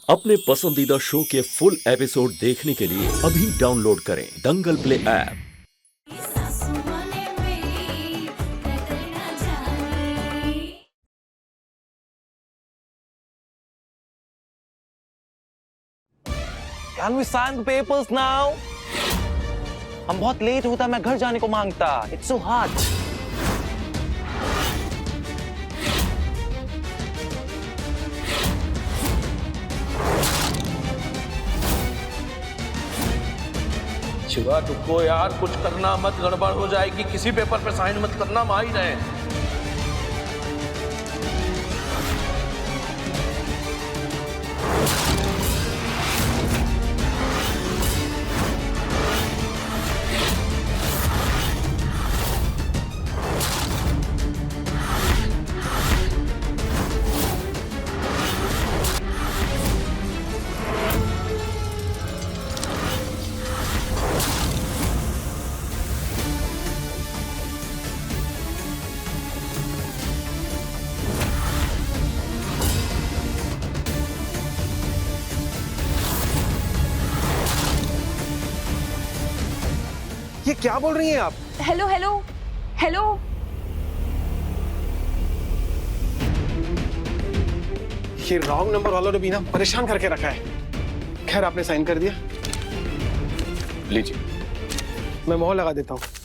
अपने पसंदीदा शो के फुल एपिसोड देखने के लिए अभी डाउनलोड करें Dangal play app. Can we sign the papers now? हम बहुत लेट होता, मैं घर जाने को मांगता। It's so hot. शिवा रुको यार, कुछ करना मत, गड़बड़ हो जाएगी। किसी पेपर पे साइन मत करना, हम आ ही रहे। ये क्या बोल रही हैं आप? Hello hello hello. ये रॉन्ग नंबर वालों ने भी ना परेशान करके रखा है। खैर आपने साइन कर दिया, लीजिए मैं मोहर लगा देता हूँ।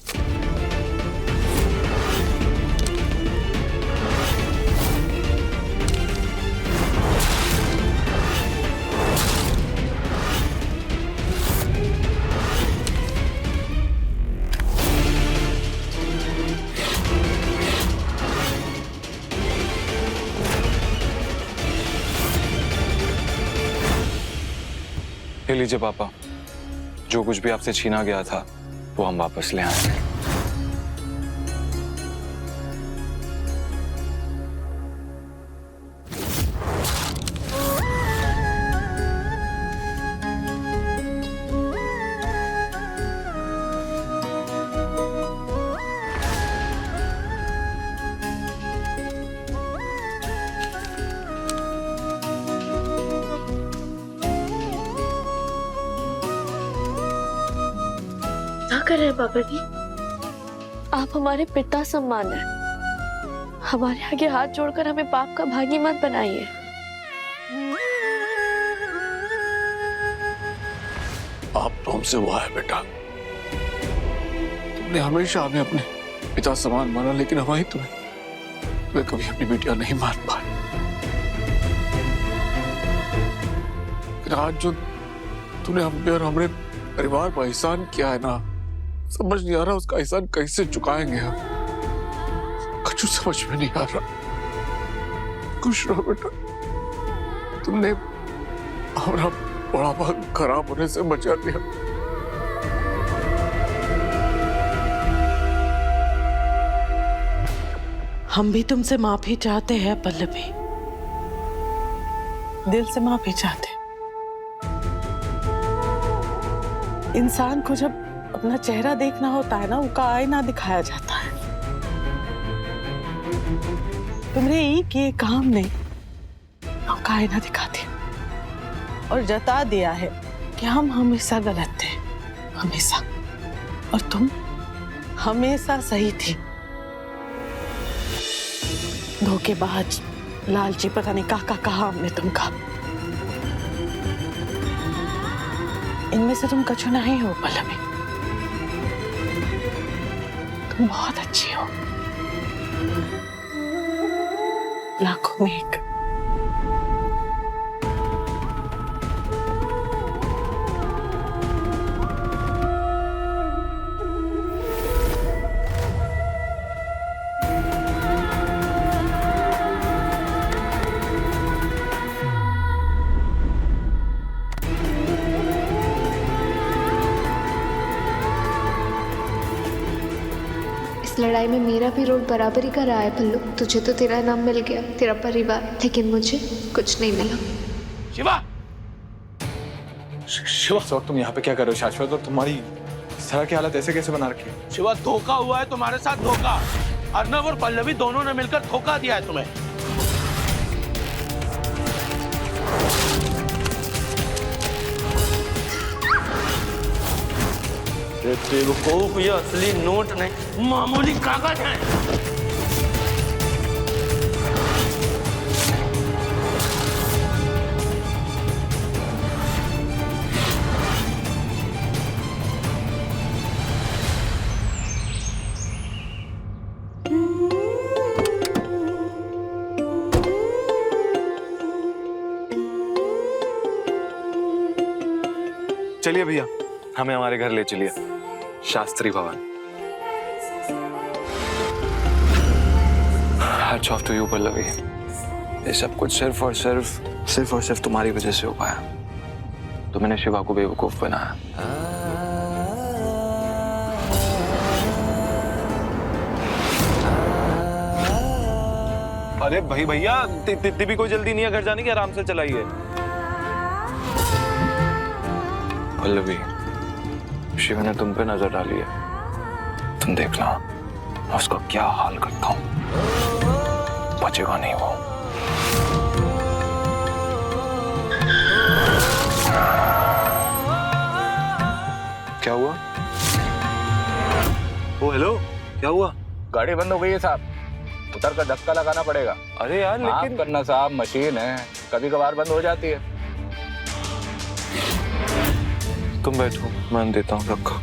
ले लीजिए पापा, जो कुछ भी आपसे छीना गया था वो हम वापस ले आएंगे। क्या कर रहे हैं पापा जी? आप हमारे पिता समान हैं। हमारे आगे हाथ जोड़कर हमें पाप का भागी मत बनाइए। आप तो हमसे हुआ है बेटा। तुमने हमेशा हमें अपने पिता समान माना, लेकिन हमारी तुम्हें कभी अपनी बेटियां नहीं मान पाए। लेकिन आज जो तूने हम पे और हमारे परिवार पर एहसान किया है ना, समझ नहीं आ रहा उसका एहसान कैसे चुकाएंगे हम। कुछ समझ में नहीं आ रहा। खुश रहो बेटा, तुमने हमारा बुढ़ापा खराब होने से बचा लिया। हम भी तुमसे माफी चाहते हैं पल्लवी, दिल से माफी चाहते। इंसान को जब अपना चेहरा देखना होता है ना, उसका आईना दिखाया जाता है। तुमने एक ये काम ने उसका आईना दिखा दिया और जता दिया है कि हम हमेशा गलत थे, हमेशा, और तुम हमेशा सही थी। धोखेबाज, लालची, पता नहीं कहा हमने तुमका। इनमें से तुम कछु नहीं हो पल्लवी, तुम बहुत अच्छी हो, लाखों में एक। इस लड़ाई में मेरा भी रोल बराबरी का रहा है पल्लू। तुझे तो तेरा नाम मिल गया, तेरा परिवार, लेकिन मुझे कुछ नहीं मिला। शिवा, शिवा सर, तुम यहाँ पे क्या कर रहे हो? शाश्वत और तुम्हारी इस तरह की हालत ऐसे कैसे बना रखी है? शिवा धोखा हुआ है तुम्हारे साथ, धोखा। अर्नव और पल्लवी दोनों ने मिलकर धोखा दिया है तुम्हें। अरे बेवकूफ, ये असली नोट नहीं, मामूली कागज है। चलिए भैया, हमें हमारे घर ले चलिए, Shastri Bhavan. Hats off to you Pallavi, ये सब कुछ सिर्फ और सिर्फ तुम्हारी वजह से हो पाया। तुमने शिवा को बेवकूफ बनाया। अरे भाई भैया, इतनी भी कोई जल्दी नहीं है घर जाने की, आराम से चलाइए। पल्लवी, शिव ने तुम पे नजर डाली है, तुम देखना मैं उसका क्या हाल करता हूं, बचेगा नहीं वो। क्या हुआ? ओ हेलो, क्या हुआ? गाड़ी बंद हो गई है साहब, उतर कर धक्का लगाना पड़ेगा। अरे यार लेकिन करना साहब, मशीन है, कभी कभार बंद हो जाती है। तुम बैठो, मैं देता हूँ धक्का।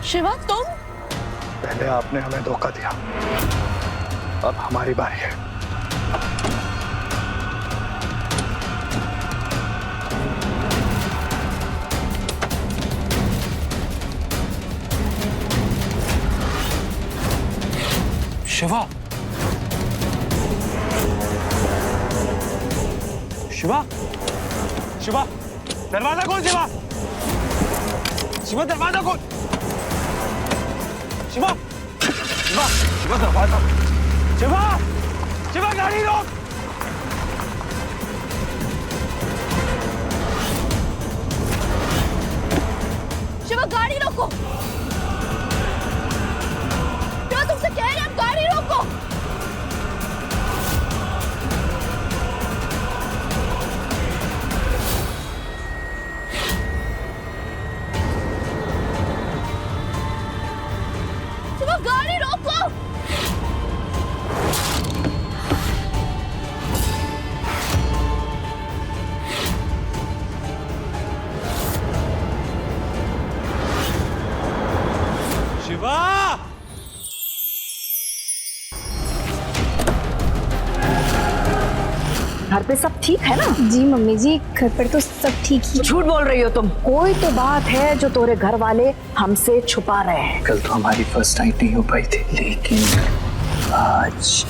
शिवा, तुम? पहले आपने हमें धोखा दिया, अब हमारी बारी है। शिवा, शिवा, शिवा, दरवाजा खोल शिवा, शिवा दरवाजा खोल, शिवा, शिवा, शिवा दरवाजा, शिवा, शिवा गाड़ी रोक। शिवा गाड़ी रोको, शिवा तुमसे कह रहे हैं गाड़ी रोको। शिवा गाड़ी रोको। शिवा, घर पे सब ठीक है ना? जी मम्मी जी, घर पर तो सब ठीक ही। झूठ बोल रही हो तुम, कोई तो बात है जो तोरे घर वाले हमसे छुपा रहे हैं। कल तो हमारी फर्स्ट नाइट नहीं हो पाई थी, लेकिन आज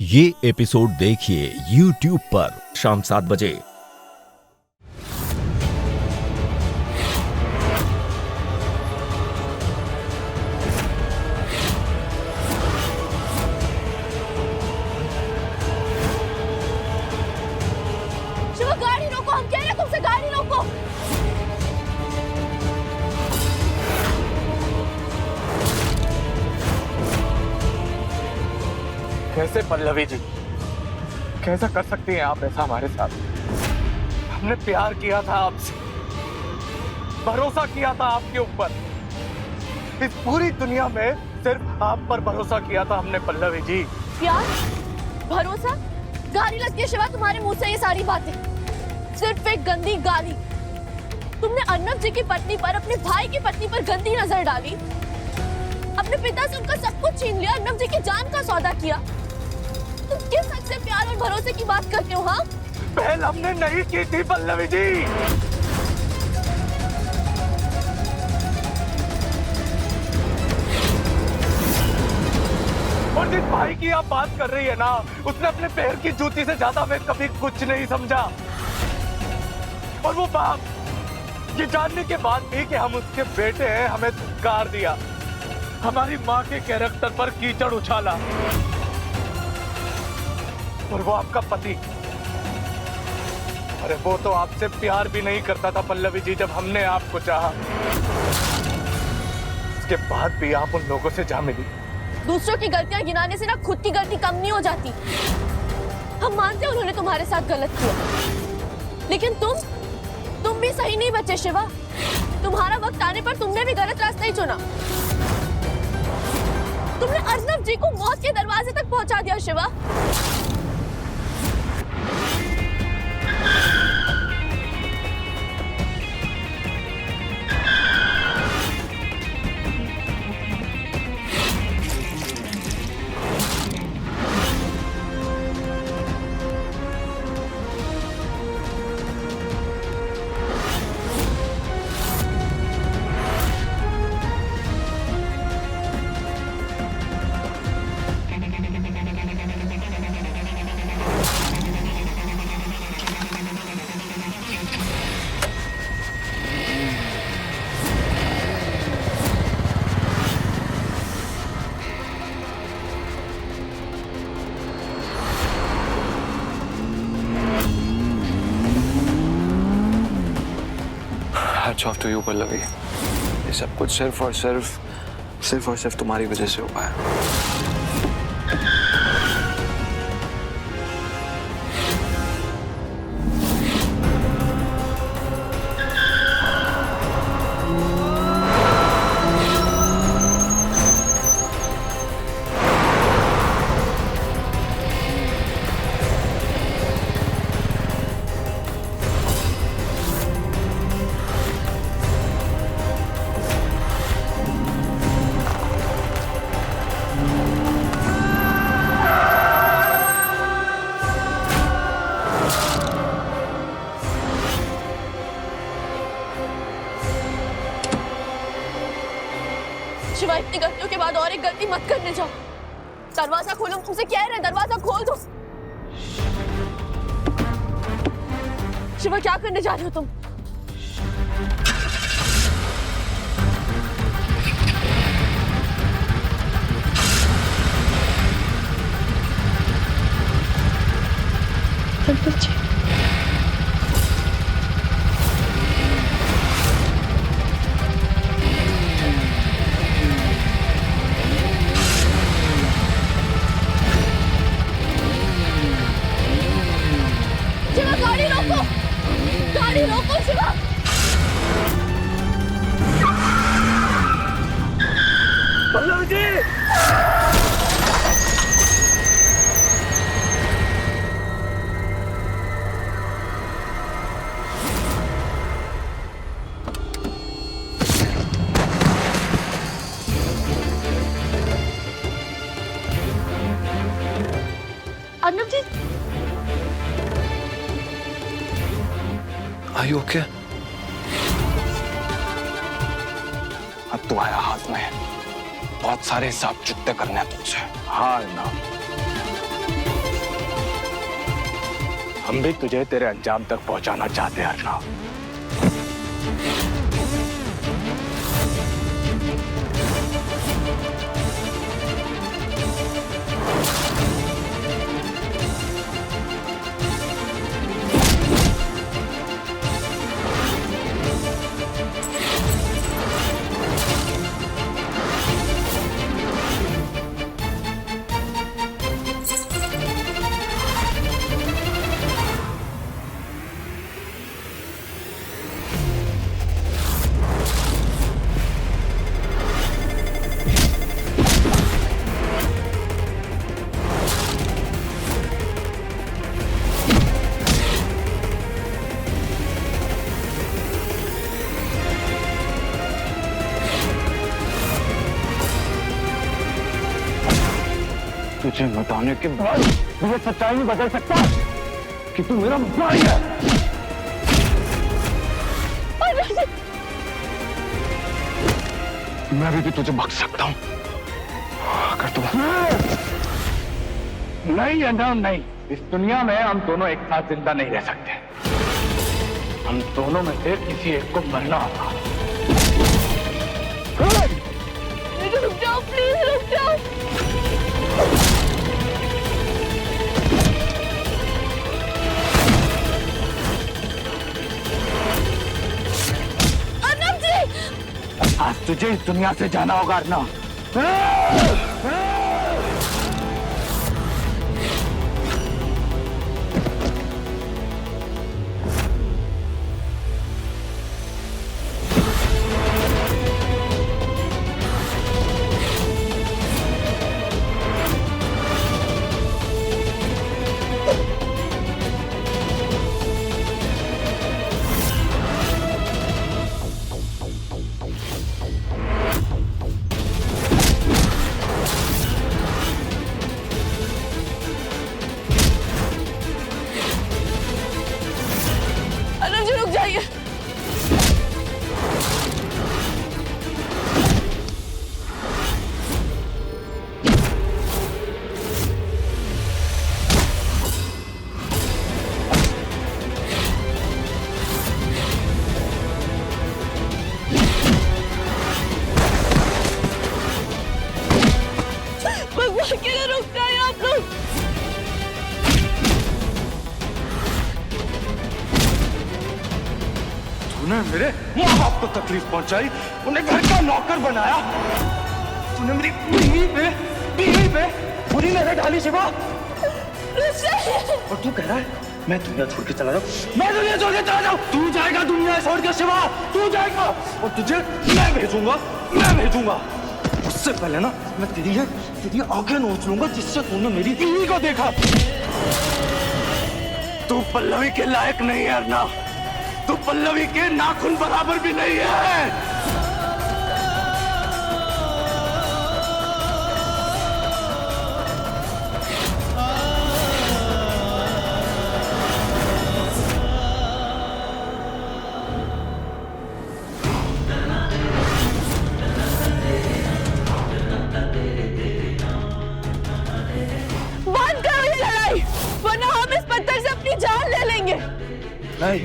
ये एपिसोड देखिए YouTube पर शाम 7 बजे। शिवा गाड़ी रोको, हम कह रहे हैं तुमसे गाड़ी रोको। कैसे पल्लवी जी, कैसा कर सकती हैं आप ऐसा हमारे साथ? हमने प्यार किया था आपसे, भरोसा किया था आपके ऊपर, इस पूरी दुनिया में सिर्फ आप पर भरोसा किया था हमने पल्लवी जी। प्यार, भरोसा, गाली लगती है शिवा तुम्हारे मुंह से ये सारी बातें, सिर्फ एक गंदी गाली। तुमने अर्नब जी की पत्नी पर, अपने भाई की पत्नी पर गंदी नजर डाली, अपने पिता से उनका सब कुछ छीन लिया, अर्नब जी की जान का सौदा किया। तुम किस हद से प्यार और भरोसे की बात करते हो? हाँ, पहल हमने नहीं की थी पल्लवी जी, और जिस भाई की आप बात कर रही है ना, उसने अपने पैर की जूती से ज्यादा हमें कभी कुछ नहीं समझा। और वो बाप ये जानने के बाद भी कि हम उसके बेटे हैं, हमें धिक्कार दिया। हमारी माँ के कैरेक्टर पर कीचड़ उछाला, और वो आपका पति, अरे वो तो आपसे प्यार भी नहीं करता था पल्लवी जी जब हमने आपको चाहा। उसके बाद भी आप उन लोगों से जा मिली। दूसरों की गलतियां गिनाने से ना खुद की गलती कम नहीं हो जाती। हम मानते हैं उन्होंने तुम्हारे साथ गलत किया, लेकिन तुम भी सही नहीं बचे शिवा। तुम्हारा वक्त आने पर तुमने भी गलत रास्ता ही चुना। तुमने अर्नब जी को मौत के दरवाजे तक पहुंचा दिया Shiva. Hats off to you, Pallavi. ये सब कुछ सिर्फ और सिर्फ तुम्हारी वजह से हो पाया। शिवा, इतनी गलतियों के बाद और एक गलती मत करने जाओ। दरवाजा खोलो, तुमसे कह रहे हैं दरवाजा खोल दो। शिवा, क्या करने जा रहे हो तुम? शिवा, गाड़ी रोको शिवा। पल्लवी जी! अर्नब जी, Are you okay? अब तो आया हाथ में, बहुत सारे हिसाब चुकते करने हैं तुझसे। हाँ ना, हम भी तुझे तेरे अंजाम तक पहुंचाना चाहते हैं अर्नब। तुझे बताने के बाद मुझे सच्चाई नहीं बदल सकता कि तू मेरा भाई है। मैं भी तुझे बख्श सकता हूँ अगर तू नहीं है ना। नहीं, इस दुनिया में हम दोनों एक साथ जिंदा नहीं रह सकते। हम दोनों में से किसी एक को मरना होगा। रुक जाओ। आज तुझे इस दुनिया से जाना होगा अर्ना। अनुज जी रुक जाइए। भगवान के लिए रुक जाइए आप लोग। तूने मेरे माँ बाप को तकलीफ पहुंचाई, उन्हें घर का नौकर बनाया, तूने मेरी बीवी पे बुरी नजर डाली शिवा। और तू कह रहा है मैं दुनिया छोड़ के चला जाऊं, मैं दुनिया छोड़ के चला जाऊं। तू जाएगा दुनिया छोड़ के शिवा, तू जाएगा और तुझे मैं भेजूंगा। उससे पहले ना मैं तेरी आंखें नोच लूंगा जिससे तूने मेरी बीवी को देखा। तू पल्लवी के लायक नहीं है अर्ना, तू पल्लवी के नाखून बराबर भी नहीं है। बंद करो ये लड़ाई, वरना हम इस पत्थर से अपनी जान ले लेंगे। नहीं,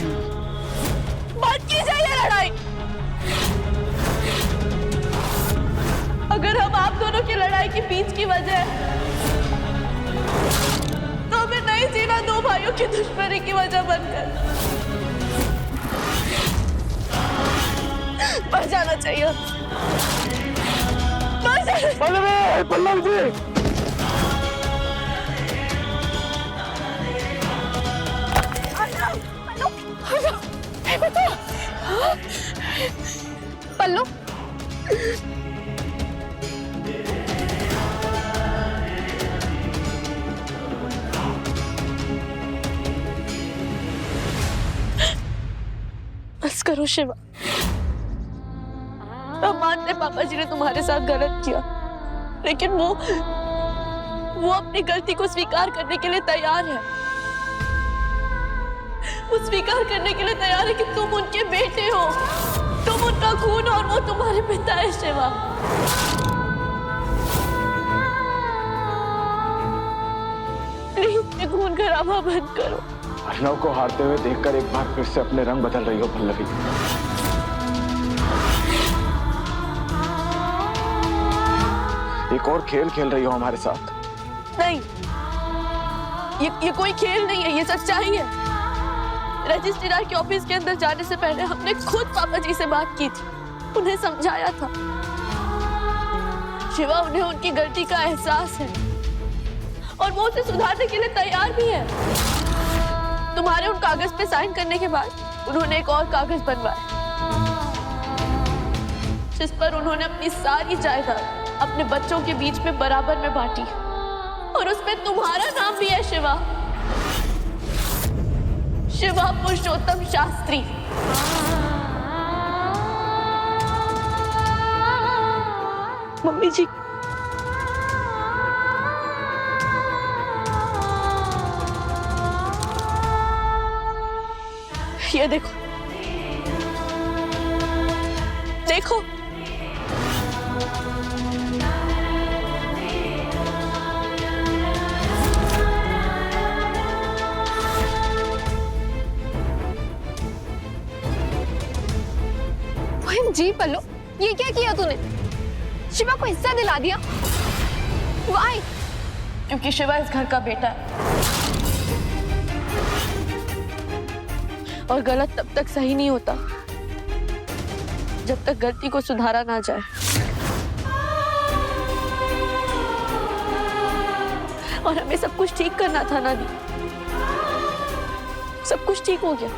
बंद कीजिए ये लड़ाई। अगर हम आप दोनों की लड़ाई के बीच की वजह है, तो हमें नहीं जीना दो भाइयों की दुश्मनी की वजह बनकर। मर जाना चाहिए, मर जाना। पल्लवी जी पल्लू बस करो शिवा। हम मानते हैं पापा जी ने तुम्हारे साथ गलत किया, लेकिन वो अपनी गलती को स्वीकार करने के लिए तैयार है। वो स्वीकार करने के लिए तैयार है कि तुम उनके बेटे हो, तुम उनका खून और वो तुम्हारे पिता है शिवा। प्लीज खून खराबा बंद करो। अर्नव को हारते हुए देखकर एक बार फिर से अपने रंग बदल रही हो पल्लवी। एक और खेल खेल रही हो हमारे साथ। नहीं, ये कोई खेल नहीं है, ये सच्चाई है। रजिस्ट्रार के ऑफिस के अंदर जाने से पहले हमने खुद पापा जी से बात की थी, उन्हें समझाया था। शिवा, उन्हें उनकी गलती का एहसास है और वो उसे सुधारने के लिए तैयार भी है। तुम्हारे उन कागज पे साइन करने के बाद उन्होंने एक और कागज बनवाया, जिस पर उन्होंने अपनी सारी जायदाद अपने बच्चों के बीच में बराबर में बांटी, और उसमें तुम्हारा नाम भी है शिवा, शिवा पुरुषोत्तम शास्त्री। मम्मी जी, ये देखो, देखो। जी पल्लू, ये क्या किया तूने? शिवा को हिस्सा दिला दिया? Why? क्योंकि शिवा इस घर का बेटा है, और गलत तब तक सही नहीं होता जब तक गलती को सुधारा ना जाए। और हमें सब कुछ ठीक करना था ना दी, सब कुछ ठीक हो गया।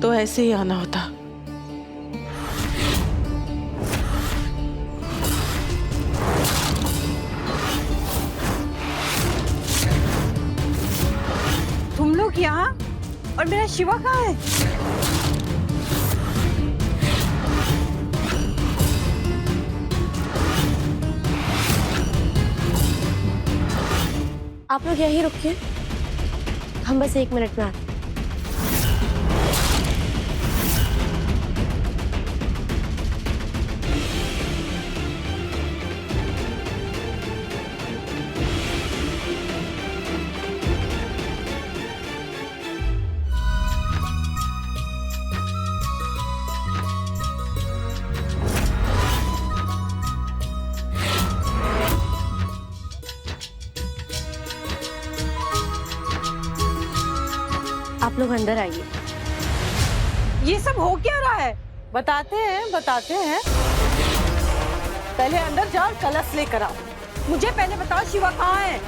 तो ऐसे ही आना होता। तुम लोग यहाँ और मेरा शिवा कहाँ है? आप लोग यहीं रुकिए, हम बस 1 मिनट में आते हैं। आप लोग अंदर आइए। ये सब हो क्या रहा है? बताते हैं। पहले अंदर जाओ, कलश लेकर आओ। मुझे पहले बताओ शिवा कहाँ है?